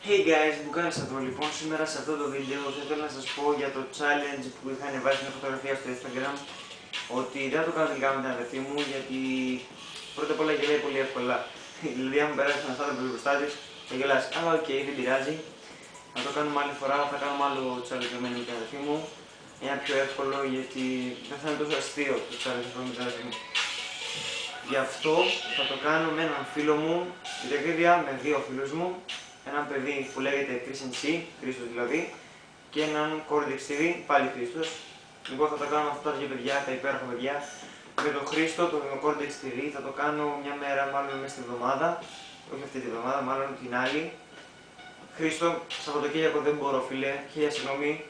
Hey guys, μου κάνεις εδώ λοιπόν. Σήμερα σε αυτό το βίντεο θα ήθελα να σας πω για το challenge που είχα ανεβάσει μια φωτογραφία στο Instagram, ότι δεν θα το κάνω τελικά με την αδερφή μου, γιατί πρώτα απ' όλα γελάει πολύ εύκολα. Δηλαδή αν περάσει ένα άνθρωπο μπροστά της θα γελάσει. Αλλά οκ, δεν πειράζει. Θα το κάνουμε άλλη φορά, θα κάνουμε άλλο challenge με την αδερφή μου. Ένα πιο εύκολο, γιατί δεν θα είναι τόσο αστείο το challenge με την αδερφή μου. Γι' αυτό θα το κάνω με έναν φίλο μου, στην ταξίδια με δύο φίλους μου, έναν παιδί που λέγεται ChrisNC, Χρήστος δηλαδή, και έναν Cordex TV, πάλι Χρήστος. Λοιπόν, θα το κάνω αυτό για παιδιά, τα υπέροχα παιδιά. Με τον Χρήστο, τον Cordex TV, θα το κάνω μια μέρα, μάλλον μέσα στην εβδομάδα, όχι αυτή τη εβδομάδα, μάλλον την άλλη. Χρήστο, Σαββατοκύριακο δεν μπορώ φίλε, χίλια συγγνώμη.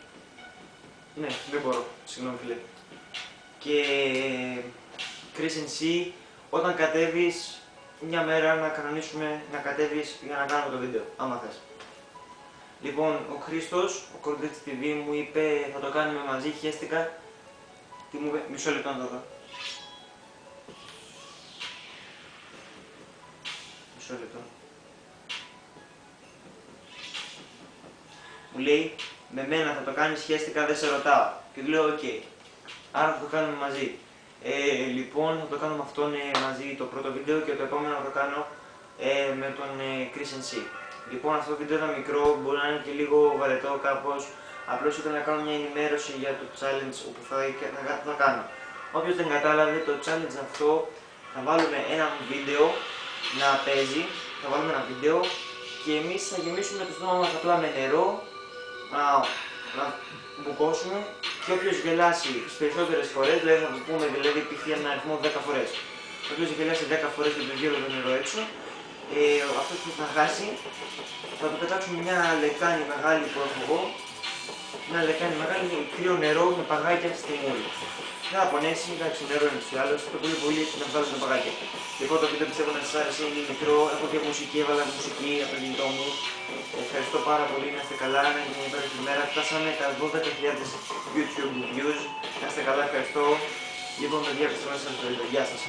Ναι, δεν μπορώ, συγγνώμη φίλε. Και ChrisNC, όταν κατέβεις μια μέρα να κανονίσουμε να κατέβεις για να κάνουμε το βίντεο, άμα θες. Λοιπόν, ο Χρήστος, ο Cordex TV μου είπε θα το κάνουμε μαζί, χαίστηκα. Τι μου είπε, μισό λεπτό να το δω. Μισό λεπτό. Μου λέει, με μένα θα το κάνεις, χαίστηκα, δεν σε ρωτάω. Και του λέω, οκ. Άρα θα το κάνουμε μαζί. Λοιπόν, θα το κάνω με αυτόν μαζί το πρώτο βίντεο και το επόμενο θα το κάνω με τον ChrisNC. Λοιπόν, αυτό το βίντεο ήταν μικρό, μπορεί να είναι και λίγο βαρετό κάπως. Απλώς ήθελα να κάνω μια ενημέρωση για το challenge που θα κάνω. Όποιος δεν κατάλαβε, το challenge αυτό θα βάλουμε ένα βίντεο να παίζει, θα βάλουμε ένα βίντεο και εμείς θα γεμίσουμε το στόμα μας απλά με νερό, να μπουκώσουμε, και όποιος γελάσει τις περισσότερες φορές, δηλαδή θα το πούμε δηλαδή π.χ. έναν αριθμό 10 φορές, όποιος γελάσει 10 φορές και το γύρω το νερό έξω, αυτός που θα χάσει θα του πετάξουμε μια λεκάνη μεγάλη που έχω εγώ, μια λεκάνη μεγάλη με κρύο νερό με παγάκια στη μούρη. Δεν θα πονέσει, εντάξει, νερό είναι στους άλλους, το πολύ πολύ να βγάλω τα παγάκια. Λοιπόν, το βίντεο πιστεύω να σας άρεσε, είναι μικρό, έχω και μουσική, έβαλα μουσική από το κινητό μου. Ευχαριστώ πάρα πολύ, να είστε καλά, να είναι μια υπέροχη μέρα. Φτάσαμε τα 12.000 YouTube views. Να είστε καλά, ευχαριστώ. Λοιπόν, παιδιά, πιστεύω να σας το βίντεο. Γεια σας.